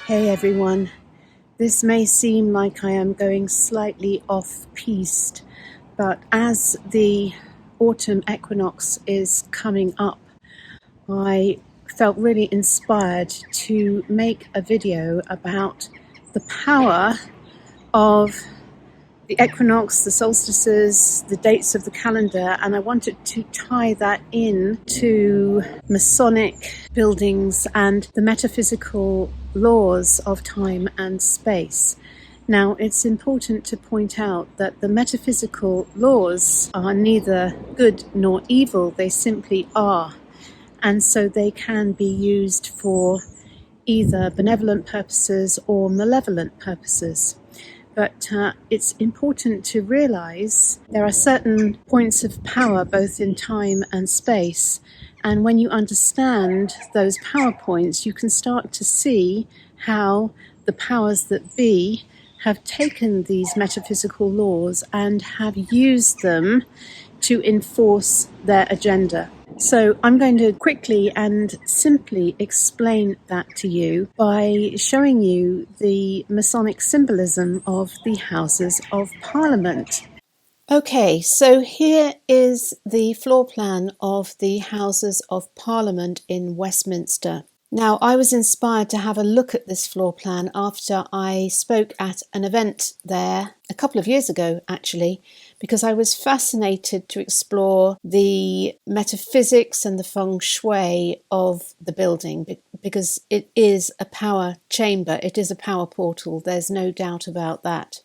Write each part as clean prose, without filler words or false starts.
Hey everyone, this may seem like I am going slightly off-piste, but as the Autumn Equinox is coming up, I felt really inspired to make a video about the power of the equinox, the solstices, the dates of the calendar, and I wanted to tie that in to Masonic buildings and the metaphysical laws of time and space. Now, it's important to point out that the metaphysical laws are neither good nor evil, they simply are. And so they can be used for either benevolent purposes or malevolent purposes. But it's important to realize there are certain points of power both in time and space. And when you understand those power points, you can start to see how the powers that be have taken these metaphysical laws and have used them to enforce their agenda. So I'm going to quickly and simply explain that to you by showing you the Masonic symbolism of the Houses of Parliament. Okay, so here is the floor plan of the Houses of Parliament in Westminster. Now, I was inspired to have a look at this floor plan after I spoke at an event there a couple of years ago, actually, because I was fascinated to explore the metaphysics and the feng shui of the building, because it is a power chamber, it is a power portal, there's no doubt about that.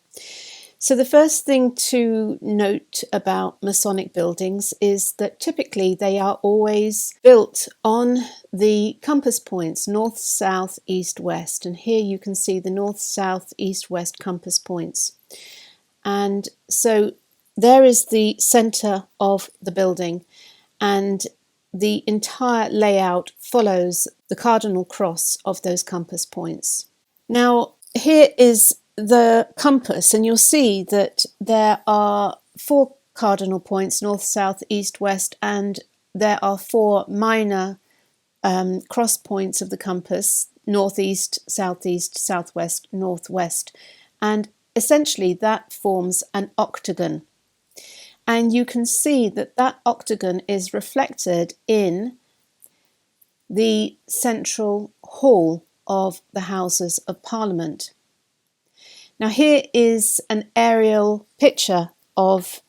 So the first thing to note about Masonic buildings is that typically they are always built on the compass points, north, south, east, west. And here you can see the north, south, east, west compass points. And so there is the center of the building, and the entire layout follows the cardinal cross of those compass points. Now, here is the compass, and you'll see that there are 4 cardinal points, north, south, east, west, and there are 4 minor cross points of the compass, northeast, southeast, southwest, northwest, and essentially that forms an octagon. And you can see that that octagon is reflected in the central hall of the Houses of Parliament. Now here is an aerial picture of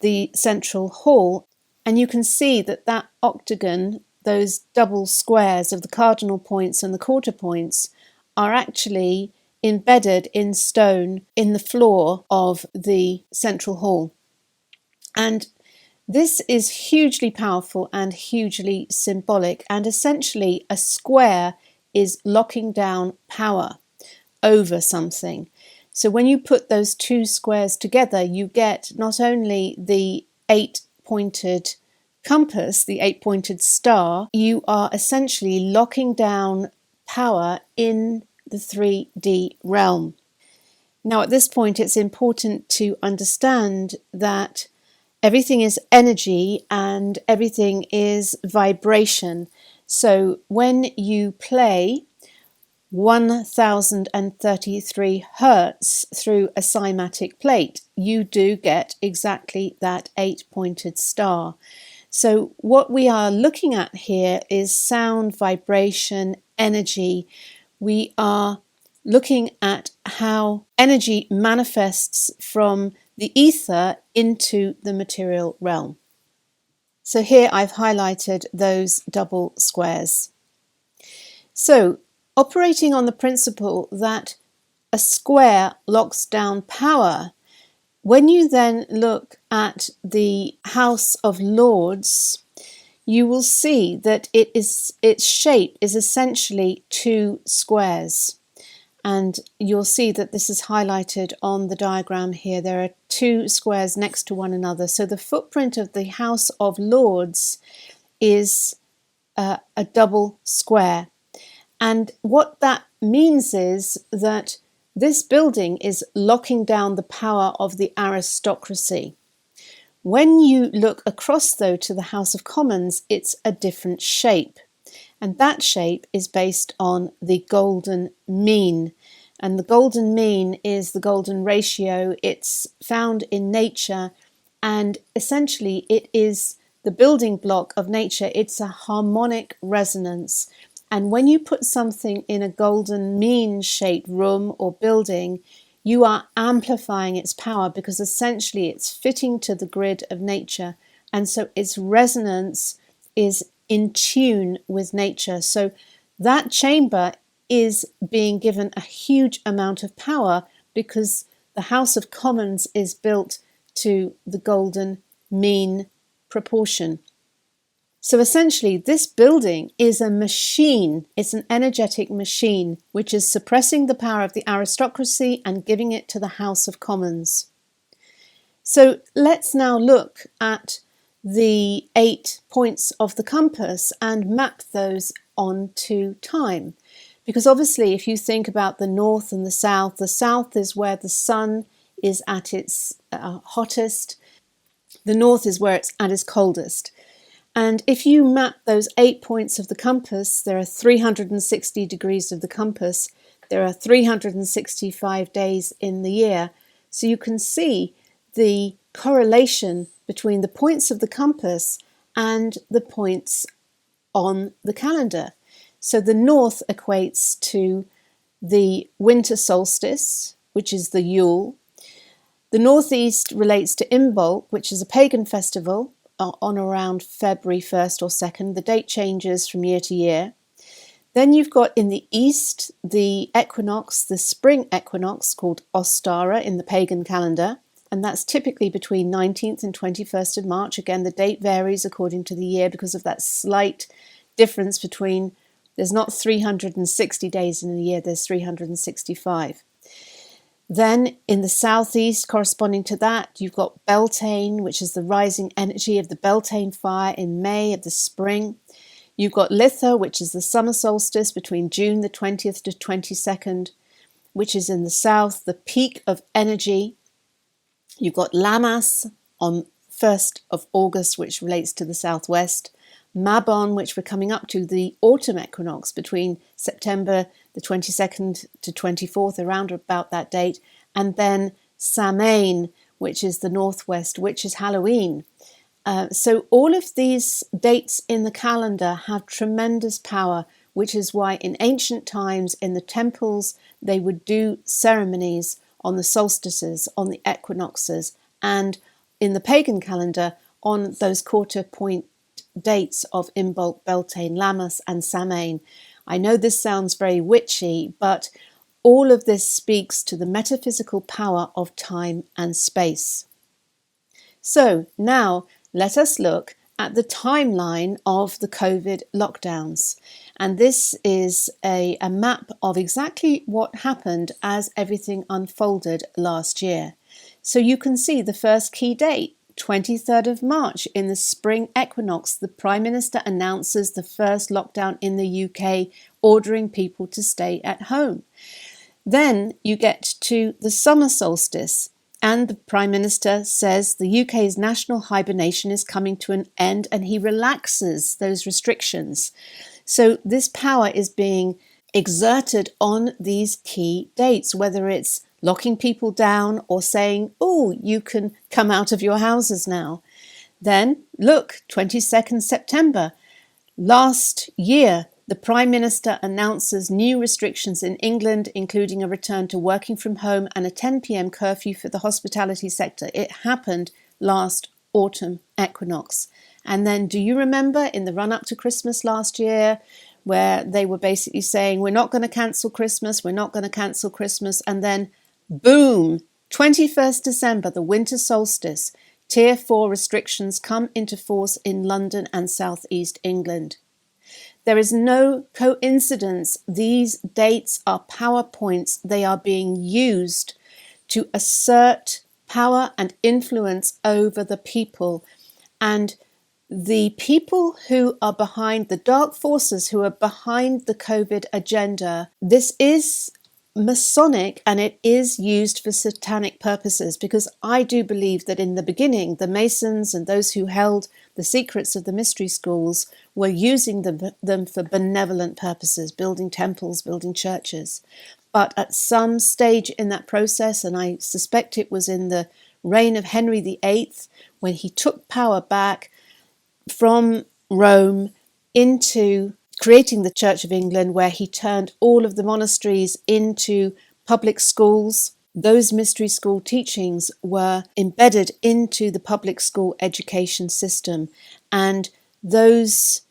the central hall, and you can see that that octagon, those double squares of the cardinal points and the quarter points, are actually embedded in stone in the floor of the central hall. And this is hugely powerful and hugely symbolic, and essentially a square is locking down power over something. So when you put those 2 squares together, you get not only the 8-pointed compass, the 8-pointed star, you are essentially locking down power in the 3D realm. Now at this point it's important to understand that everything is energy and everything is vibration. So when you play 1033 hertz through a cymatic plate, you do get exactly that 8-pointed star. So what we are looking at here is sound, vibration, energy. We are looking at how energy manifests from the ether into the material realm. So here I've highlighted those double squares. So operating on the principle that a square locks down power, when you then look at the House of Lords, you will see that its shape is essentially 2 squares. And you'll see that this is highlighted on the diagram here. There are 2 squares next to one another. So the footprint of the House of Lords is a double square. And what that means is that this building is locking down the power of the aristocracy. When you look across, though, to the House of Commons, it's a different shape. And that shape is based on the golden mean. And the golden mean is the golden ratio. It's found in nature, and essentially it is the building block of nature. It's a harmonic resonance. And when you put something in a golden mean shaped room or building, you are amplifying its power, because essentially it's fitting to the grid of nature. And so its resonance is in tune with nature. So that chamber is being given a huge amount of power, because the House of Commons is built to the golden mean proportion. So essentially, this building is a machine. It's an energetic machine which is suppressing the power of the aristocracy and giving it to the House of Commons. So let's now look at the 8 points of the compass and map those onto time. Because obviously, if you think about the north and the south is where the sun is at its hottest. The north is where it's at its coldest. And if you map those 8 points of the compass, there are 360 degrees of the compass. There are 365 days in the year. So you can see the correlation between the points of the compass and the points on the calendar. So the north equates to the winter solstice, which is the Yule. The northeast relates to Imbolc, which is a pagan festival on around February 1st or 2nd. The date changes from year to year. Then you've got in the east the equinox, the spring equinox, called Ostara in the pagan calendar, and that's typically between 19th and 21st of March. Again, the date varies according to the year because of that slight difference between, there's not 360 days in a year, there's 365. Then in the southeast, corresponding to that, you've got Beltane, which is the rising energy of the Beltane fire in May of the spring. You've got Litha, which is the summer solstice between June the 20th to 22nd, which is in the south, the peak of energy. You've got Lammas on 1st of August, which relates to the southwest. Mabon, which we're coming up to, the autumn equinox between September the 22nd to 24th, around about that date. And then Samhain, which is the northwest, which is Halloween. So all of these dates in the calendar have tremendous power, which is why in ancient times in the temples, they would do ceremonies on the solstices, on the equinoxes, and in the pagan calendar on those quarter point dates of Imbolc, Beltane, Lammas and Samhain. I know this sounds very witchy, but all of this speaks to the metaphysical power of time and space. So now let us look at the timeline of the COVID lockdowns. And this is a map of exactly what happened as everything unfolded last year. So you can see the first key date, 23rd of March, in the spring equinox, the Prime Minister announces the first lockdown in the UK, ordering people to stay at home. Then you get to the summer solstice, and the Prime Minister says the UK's national hibernation is coming to an end, and he relaxes those restrictions. So this power is being exerted on these key dates, whether it's locking people down or saying, oh, you can come out of your houses now. Then look, 22nd September. Last year, the Prime Minister announces new restrictions in England, including a return to working from home and a 10 p.m. curfew for the hospitality sector. It happened last autumn equinox. And then do you remember in the run-up to Christmas last year, where they were basically saying, we're not going to cancel Christmas, we're not going to cancel Christmas, and then boom, 21st December, the winter solstice, Tier 4 restrictions come into force in London and South East England. There is no coincidence. These dates are power points. They are being used to assert power and influence over the people. And the people who are behind, the dark forces who are behind the COVID agenda, this is Masonic, and it is used for satanic purposes, because I do believe that in the beginning, the Masons and those who held the secrets of the mystery schools were using them for benevolent purposes, building temples, building churches. But at some stage in that process, and I suspect it was in the reign of Henry VIII, when he took power back from Rome into creating the Church of England, where he turned all of the monasteries into public schools. Those mystery school teachings were embedded into the public school education system. And those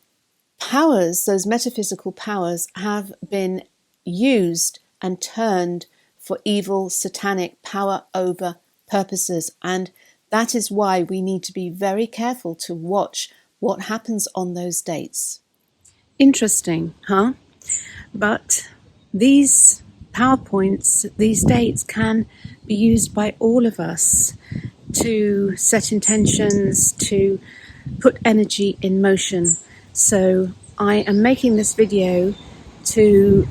powers, those metaphysical powers, have been used and turned for evil, satanic, power over purposes. And that is why we need to be very careful to watch what happens on those dates. Interesting, huh? But these PowerPoints, these dates can be used by all of us to set intentions, to put energy in motion. So I am making this video to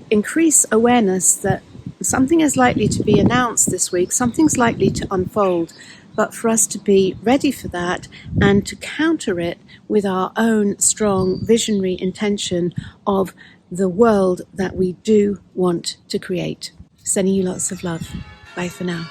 increase awareness that something is likely to be announced this week, something's likely to unfold, but for us to be ready for that and to counter it with our own strong visionary intention of the world that we do want to create. Sending you lots of love. Bye for now.